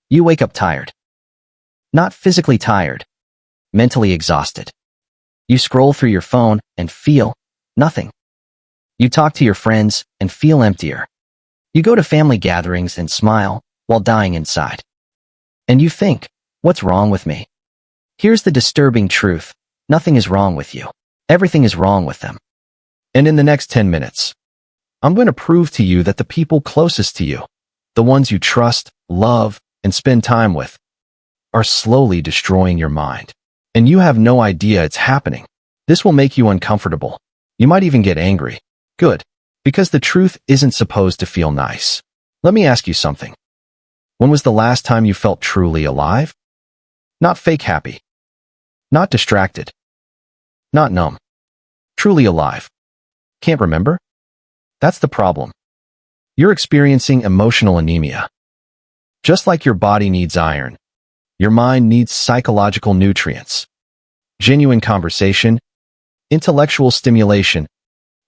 You wake up tired. Not physically tired, mentally exhausted. You scroll through your phone and feel nothing. You talk to your friends and feel emptier. You go to family gatherings and smile while dying inside. And you think, what's wrong with me? Here's the disturbing truth. Nothing is wrong with you. Everything is wrong with them. And in the next 10 minutes, I'm going to prove to you that the people closest to you, the ones you trust, love, and spend time with, are slowly destroying your mind. And you have no idea it's happening. This will make you uncomfortable. You might even get angry. Good. Because the truth isn't supposed to feel nice. Let me ask you something. When was the last time you felt truly alive? Not fake happy. Not distracted. Not numb. Truly alive. Can't remember? That's the problem. You're experiencing emotional anemia. Just like your body needs iron, your mind needs psychological nutrients, genuine conversation, intellectual stimulation,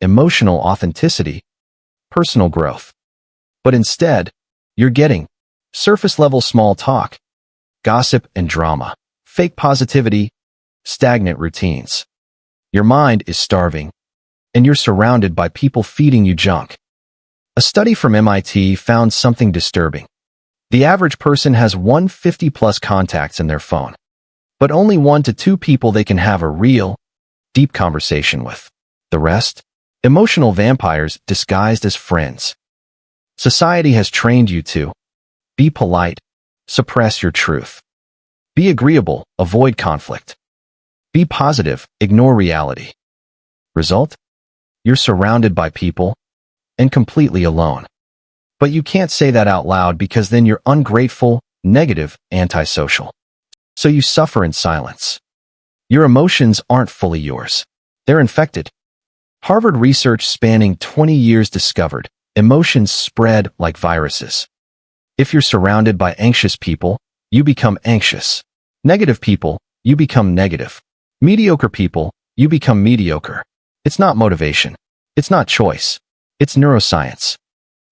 emotional authenticity, personal growth. But instead, you're getting surface-level small talk, gossip and drama, fake positivity, stagnant routines. Your mind is starving, and you're surrounded by people feeding you junk. A study from MIT found something disturbing. The average person has 150+ contacts in their phone, but only 1 to 2 people they can have a real, deep conversation with. The rest? Emotional vampires disguised as friends. Society has trained you to be polite, suppress your truth. Be agreeable, avoid conflict. Be positive, ignore reality. Result? You're surrounded by people and completely alone. But you can't say that out loud because then you're ungrateful, negative, antisocial. So you suffer in silence. Your emotions aren't fully yours. They're infected. Harvard research spanning 20 years discovered emotions spread like viruses. If you're surrounded by anxious people, you become anxious. Negative people, you become negative. Mediocre people, you become mediocre. It's not motivation. It's not choice. It's neuroscience.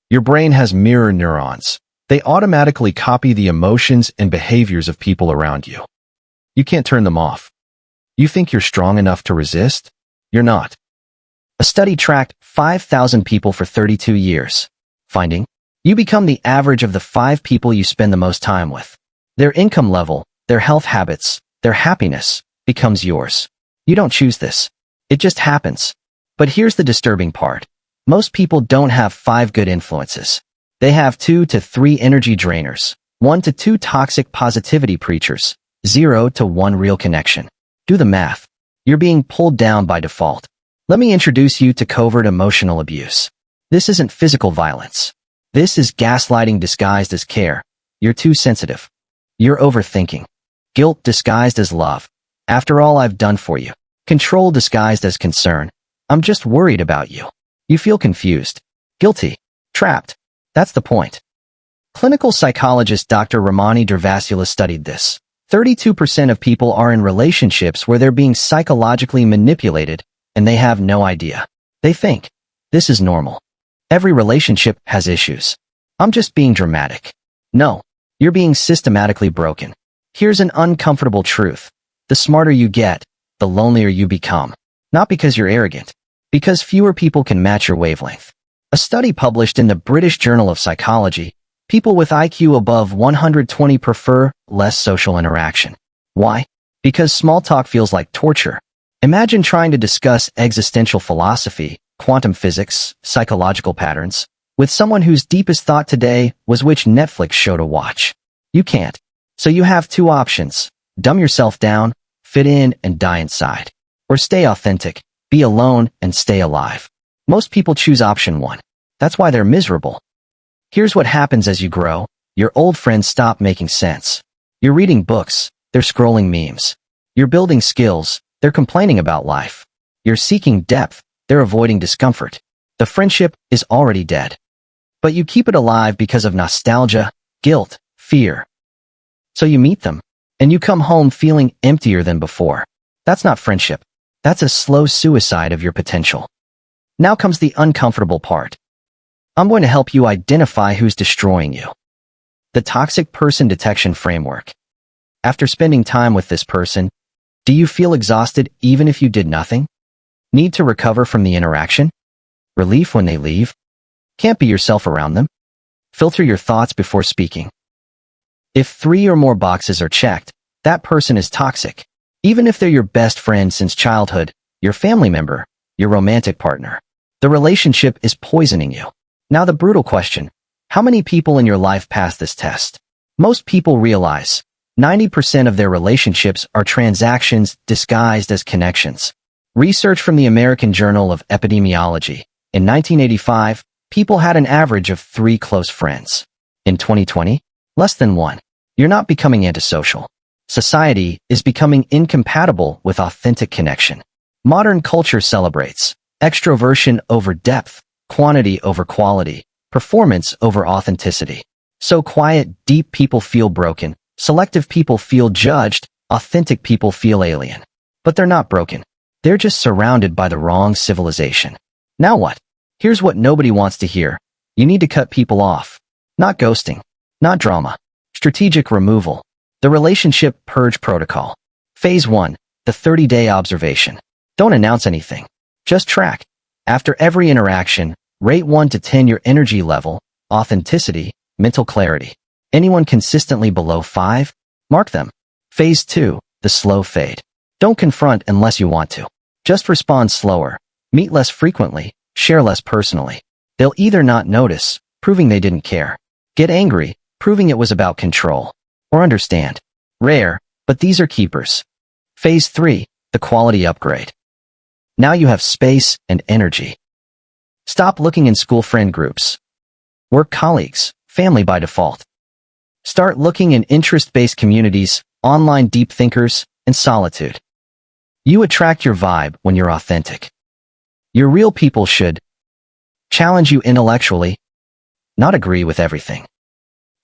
Your brain has mirror neurons. They automatically copy the emotions and behaviors of people around you. You can't turn them off. You think you're strong enough to resist? You're not. A study tracked 5,000 people for 32 years. Finding, you become the average of the 5 people you spend the most time with. Their income level, their health habits, their happiness becomes yours. You don't choose this. It just happens. But here's the disturbing part. Most people don't have 5 good influences. They have 2 to 3 energy drainers, 1 to 2 toxic positivity preachers, 0 to 1 real connection. Do the math. You're being pulled down by default. Let me introduce you to covert emotional abuse. This isn't physical violence. This is gaslighting disguised as care. You're too sensitive. You're overthinking. Guilt disguised as love. After all I've done for you. Control disguised as concern. I'm just worried about you. You feel confused, guilty, trapped. That's the point. Clinical psychologist Dr. Ramani Durvasula studied this. 32% of people are in relationships where they're being psychologically manipulated and they have no idea. They think, this is normal. Every relationship has issues. I'm just being dramatic. No, you're being systematically broken. Here's an uncomfortable truth. The smarter you get, the lonelier you become. Not because you're arrogant. Because fewer people can match your wavelength. A study published in the British Journal of Psychology, people with IQ above 120 prefer less social interaction. Why? Because small talk feels like torture. Imagine trying to discuss existential philosophy, quantum physics, psychological patterns, with someone whose deepest thought today was which Netflix show to watch. You can't. So you have 2 options. Dumb yourself down, fit in and die inside. Or stay authentic. Be alone and stay alive. Most people choose option 1. That's why they're miserable. Here's what happens as you grow. Your old friends stop making sense. You're reading books. They're scrolling memes. You're building skills. They're complaining about life. You're seeking depth. They're avoiding discomfort. The friendship is already dead. But you keep it alive because of nostalgia, guilt, fear. So you meet them, and you come home feeling emptier than before. That's not friendship. That's a slow suicide of your potential. Now comes the uncomfortable part. I'm going to help you identify who's destroying you. The toxic person detection framework. After spending time with this person, do you feel exhausted even if you did nothing? Need to recover from the interaction? Relief when they leave? Can't be yourself around them? Filter your thoughts before speaking. If 3 or more boxes are checked, that person is toxic. Even if they're your best friend since childhood, your family member, your romantic partner. The relationship is poisoning you. Now the brutal question. How many people in your life pass this test? Most people realize 90% of their relationships are transactions disguised as connections. Research from the American Journal of Epidemiology. In 1985, people had an average of 3 close friends. In 2020, less than 1. You're not becoming antisocial. Society is becoming incompatible with authentic connection. Modern culture celebrates extroversion over depth, quantity over quality, performance over authenticity. So quiet, deep people feel broken, selective people feel judged, authentic people feel alien. But they're not broken. They're just surrounded by the wrong civilization. Now what? Here's what nobody wants to hear. You need to cut people off. Not ghosting. Not drama. Strategic removal. The relationship purge protocol. Phase 1. The 30-day observation. Don't announce anything. Just track. After every interaction, rate 1 to 10 your energy level, authenticity, mental clarity. Anyone consistently below 5? Mark them. Phase 2. The slow fade. Don't confront unless you want to. Just respond slower. Meet less frequently. Share less personally. They'll either not notice, proving they didn't care. Get angry, proving it was about control. Or understand. Rare, but these are keepers. Phase 3. The quality upgrade. Now you have space and energy. Stop looking in school friend groups. Work colleagues, family by default. Start looking in interest-based communities, online deep thinkers, and solitude. You attract your vibe when you're authentic. Your real people should challenge you intellectually, not agree with everything.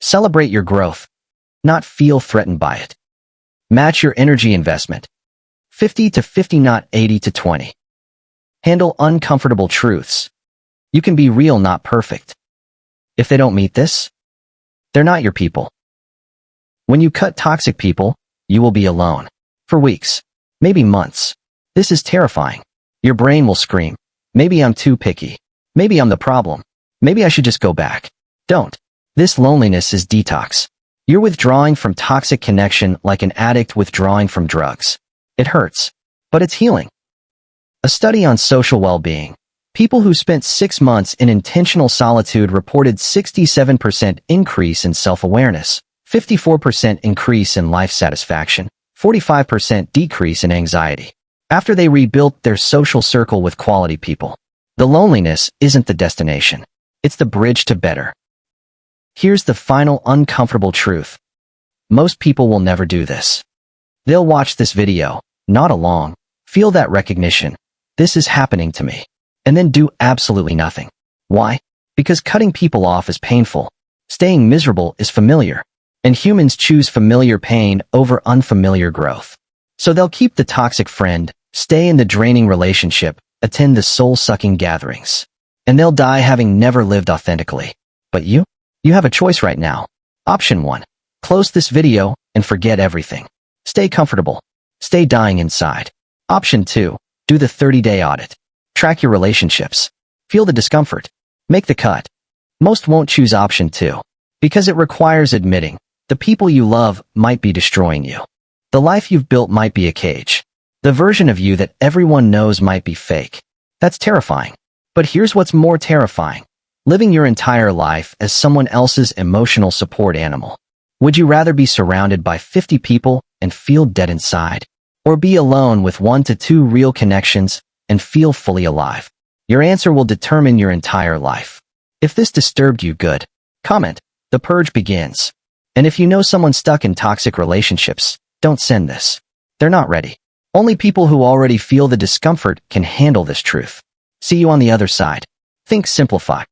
Celebrate your growth, not feel threatened by it. Match your energy investment. 50 to 50, not 80 to 20. Handle uncomfortable truths. You can be real, not perfect. If they don't meet this, they're not your people. When you cut toxic people, you will be alone. For weeks, maybe months. This is terrifying. Your brain will scream. Maybe I'm too picky. Maybe I'm the problem. Maybe I should just go back. Don't. This loneliness is detox. You're withdrawing from toxic connection like an addict withdrawing from drugs. It hurts, but it's healing. A study on social well-being. People who spent 6 months in intentional solitude reported 67% increase in self-awareness, 54% increase in life satisfaction, 45% decrease in anxiety. After they rebuilt their social circle with quality people. The loneliness isn't the destination. It's the bridge to better. Here's the final uncomfortable truth. Most people will never do this. They'll watch this video, nod along, feel that recognition. This is happening to me. And then do absolutely nothing. Why? Because cutting people off is painful. Staying miserable is familiar. And humans choose familiar pain over unfamiliar growth. So they'll keep the toxic friend, stay in the draining relationship, attend the soul-sucking gatherings. And they'll die having never lived authentically. But you? You have a choice right now. Option 1. Close this video and forget everything. Stay comfortable. Stay dying inside. Option 2. Do the 30-day audit. Track your relationships. Feel the discomfort. Make the cut. Most won't choose option 2. Because it requires admitting, the people you love might be destroying you. The life you've built might be a cage. The version of you that everyone knows might be fake. That's terrifying. But here's what's more terrifying. Living your entire life as someone else's emotional support animal. Would you rather be surrounded by 50 people and feel dead inside? Or be alone with 1 to 2 real connections and feel fully alive? Your answer will determine your entire life. If this disturbed you, good. Comment. The purge begins. And if you know someone stuck in toxic relationships, don't send this. They're not ready. Only people who already feel the discomfort can handle this truth. See you on the other side. Think, simplify.